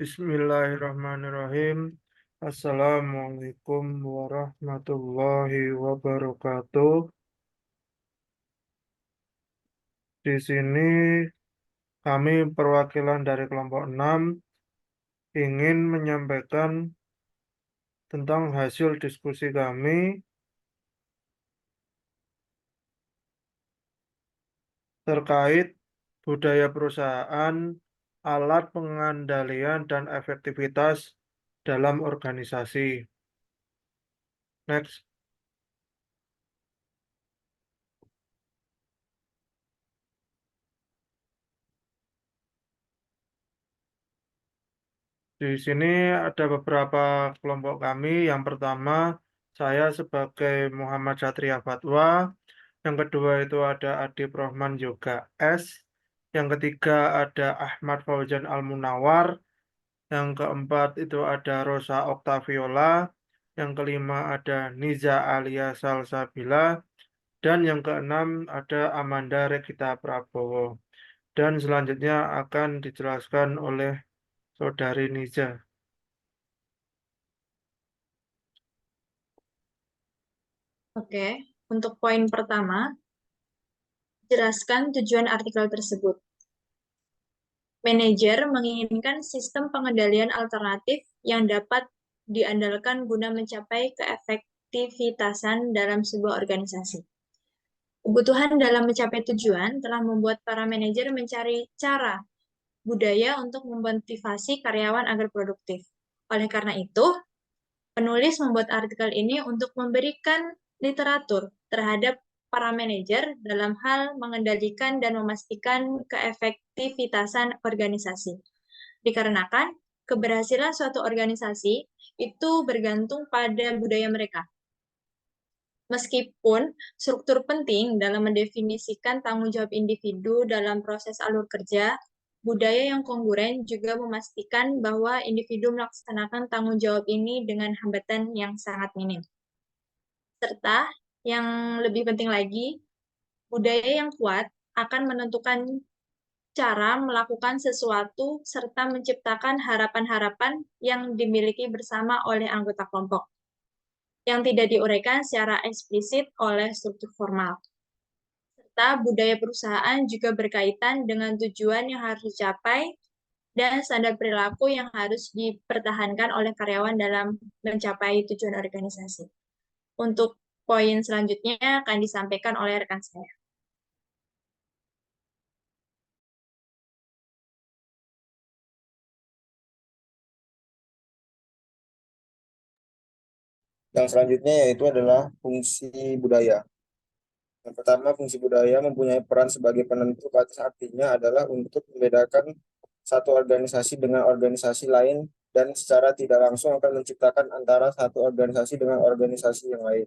Bismillahirrahmanirrahim. Assalamualaikum warahmatullahi wabarakatuh. Di sini kami perwakilan dari kelompok 6 ingin menyampaikan tentang hasil diskusi kami terkait budaya perusahaan, alat pengendalian dan efektivitas dalam organisasi. Next. Di sini ada beberapa kelompok kami. Yang pertama, saya sebagai Muhammad Satria Fatwa. Yang kedua itu ada Adib Rohman Yoga S. Yang ketiga ada Ahmad Fauzan Al-Munawar. Yang keempat itu ada Rosa Oktaviola. Yang kelima ada Niza Alia Salsabila. Dan yang keenam ada Amanda Regita Prabowo. Dan selanjutnya akan dijelaskan oleh Saudari Niza. Oke, untuk poin pertama, jelaskan tujuan artikel tersebut. Manajer menginginkan sistem pengendalian alternatif yang dapat diandalkan guna mencapai keefektivitasan dalam sebuah organisasi. Kebutuhan dalam mencapai tujuan telah membuat para manajer mencari cara budaya untuk memotivasi karyawan agar produktif. Oleh karena itu, penulis membuat artikel ini untuk memberikan literatur terhadap para manajer dalam hal mengendalikan dan memastikan keefektivitasan organisasi. Dikarenakan keberhasilan suatu organisasi itu bergantung pada budaya mereka. Meskipun struktur penting dalam mendefinisikan tanggung jawab individu dalam proses alur kerja, budaya yang kongruen juga memastikan bahwa individu melaksanakan tanggung jawab ini dengan hambatan yang sangat minim. Serta, yang lebih penting lagi, budaya yang kuat akan menentukan cara melakukan sesuatu serta menciptakan harapan-harapan yang dimiliki bersama oleh anggota kelompok, yang tidak diuraikan secara eksplisit oleh struktur formal. Serta budaya perusahaan juga berkaitan dengan tujuan yang harus dicapai dan standar perilaku yang harus dipertahankan oleh karyawan dalam mencapai tujuan organisasi. Untuk poin selanjutnya akan disampaikan oleh rekan saya. Yang selanjutnya yaitu adalah fungsi budaya. Yang pertama, fungsi budaya mempunyai peran sebagai penentu batas, artinya adalah untuk membedakan satu organisasi dengan organisasi lain dan secara tidak langsung akan menciptakan antara satu organisasi dengan organisasi yang lain.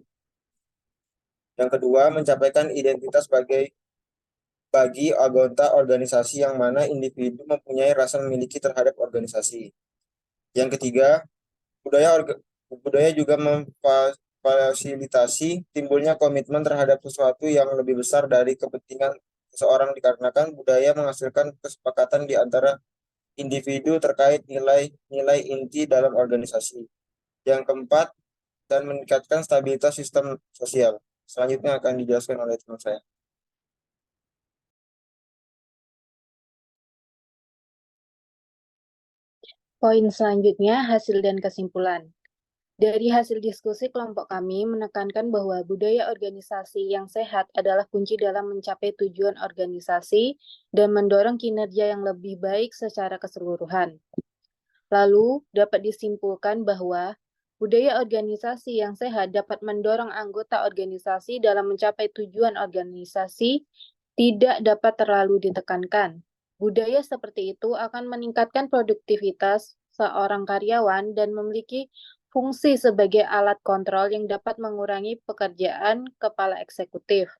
Yang kedua, mencapaikan identitas bagi anggota organisasi yang mana individu mempunyai rasa memiliki terhadap organisasi. Yang ketiga, budaya juga memfasilitasi timbulnya komitmen terhadap sesuatu yang lebih besar dari kepentingan seseorang, dikarenakan budaya menghasilkan kesepakatan di antara individu terkait nilai-nilai inti dalam organisasi. Yang keempat, dan meningkatkan stabilitas sistem sosial. Selanjutnya akan dijelaskan oleh teman saya. Poin selanjutnya, hasil dan kesimpulan. Dari hasil diskusi kelompok kami menekankan bahwa budaya organisasi yang sehat adalah kunci dalam mencapai tujuan organisasi dan mendorong kinerja yang lebih baik secara keseluruhan. Lalu, dapat disimpulkan bahwa budaya organisasi yang sehat dapat mendorong anggota organisasi dalam mencapai tujuan organisasi tidak dapat terlalu ditekankan. Budaya seperti itu akan meningkatkan produktivitas seorang karyawan dan memiliki fungsi sebagai alat kontrol yang dapat mengurangi pekerjaan kepala eksekutif.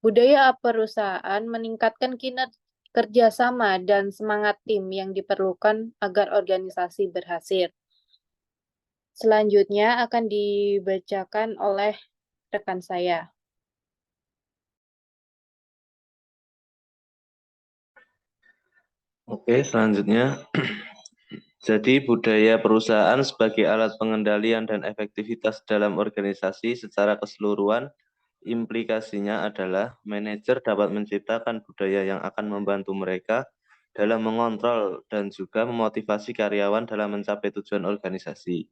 Budaya perusahaan meningkatkan kinerja kerjasama dan semangat tim yang diperlukan agar organisasi berhasil. Selanjutnya akan dibacakan oleh rekan saya. Oke, selanjutnya Jadi budaya perusahaan sebagai alat pengendalian dan efektivitas dalam organisasi secara keseluruhan, implikasinya adalah manajer dapat menciptakan budaya yang akan membantu mereka dalam mengontrol dan juga memotivasi karyawan dalam mencapai tujuan organisasi.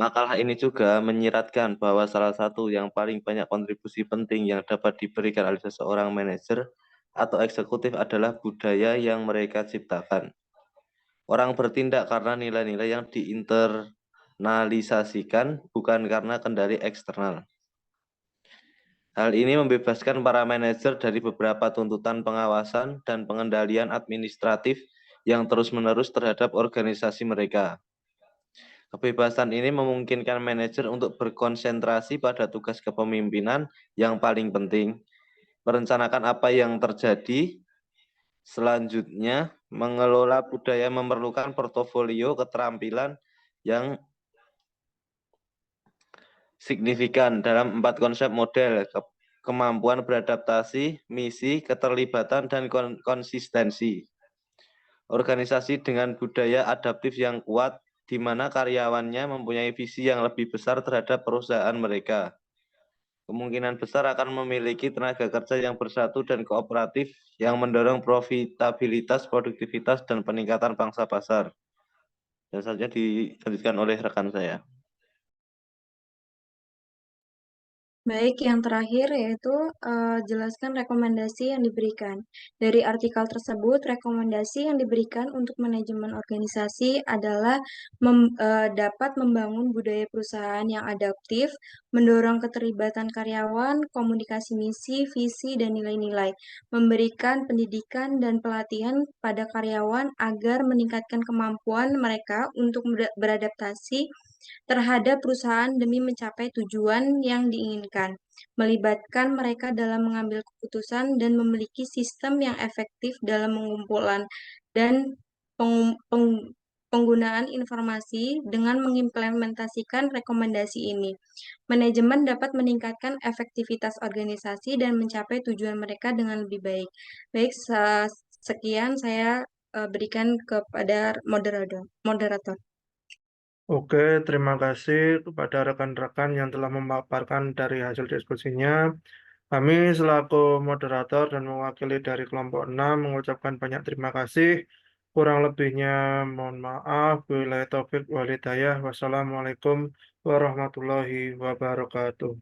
Makalah ini juga menyiratkan bahwa salah satu yang paling banyak kontribusi penting yang dapat diberikan oleh seseorang manajer atau eksekutif adalah budaya yang mereka ciptakan. Orang bertindak karena nilai-nilai yang diinternalisasikan, bukan karena kendali eksternal. Hal ini membebaskan para manajer dari beberapa tuntutan pengawasan dan pengendalian administratif yang terus-menerus terhadap organisasi mereka. Kebebasan ini memungkinkan manajer untuk berkonsentrasi pada tugas kepemimpinan yang paling penting, merencanakan apa yang terjadi. Selanjutnya, mengelola budaya memerlukan portofolio keterampilan yang signifikan dalam 4 konsep model: kemampuan beradaptasi, misi, keterlibatan, dan konsistensi. Organisasi dengan budaya adaptif yang kuat, di mana karyawannya mempunyai visi yang lebih besar terhadap perusahaan mereka, kemungkinan besar akan memiliki tenaga kerja yang bersatu dan kooperatif yang mendorong profitabilitas, produktivitas, dan peningkatan pangsa pasar. Dan selanjutnya dilanjutkan oleh rekan saya. Baik, yang terakhir yaitu jelaskan rekomendasi yang diberikan. Dari artikel tersebut, rekomendasi yang diberikan untuk manajemen organisasi adalah dapat membangun budaya perusahaan yang adaptif, mendorong keterlibatan karyawan, komunikasi misi, visi, dan nilai-nilai, memberikan pendidikan dan pelatihan pada karyawan agar meningkatkan kemampuan mereka untuk beradaptasi terhadap perusahaan demi mencapai tujuan yang diinginkan, melibatkan mereka dalam mengambil keputusan dan memiliki sistem yang efektif dalam pengumpulan dan penggunaan informasi dengan mengimplementasikan rekomendasi ini. Manajemen dapat meningkatkan efektivitas organisasi dan mencapai tujuan mereka dengan lebih baik. Baik, sekian saya berikan kepada moderator. Oke, terima kasih kepada rekan-rekan yang telah memaparkan dari hasil diskusinya. Kami selaku moderator dan mewakili dari kelompok 6 mengucapkan banyak terima kasih. Kurang lebihnya mohon maaf. Wabillahi taufik wal hidayah. Wassalamualaikum warahmatullahi wabarakatuh.